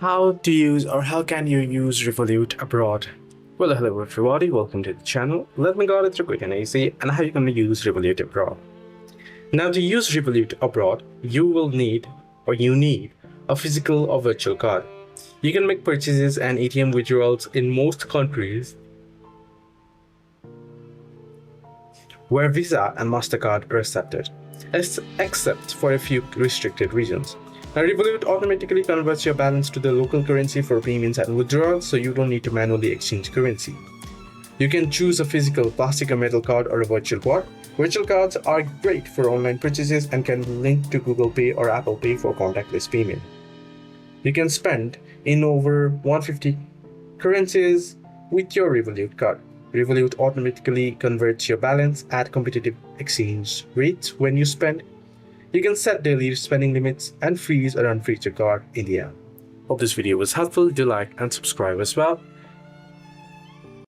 How to use or how can you use Revolut abroad? Well, hello everybody, welcome to the channel. Let me go through quick and easy and how you're going to use Revolut abroad. Now to use Revolut abroad, you need a physical or virtual card. You can make purchases and ATM withdrawals in most countries where Visa and MasterCard are accepted, except for a few restricted regions. Now, Revolut automatically converts your balance to the local currency for payments and withdrawals, so you don't need to manually exchange currency. You can choose a physical plastic or metal card or a virtual card. Virtual cards are great for online purchases and can be linked to Google Pay or Apple Pay for contactless payment. You can spend in over 150 currencies with your Revolut card. Revolut automatically converts your balance at competitive exchange rates when you spend. You can set daily spending limits and freeze or unfreeze your card in the app. Hope this video was helpful. Do like and subscribe as well.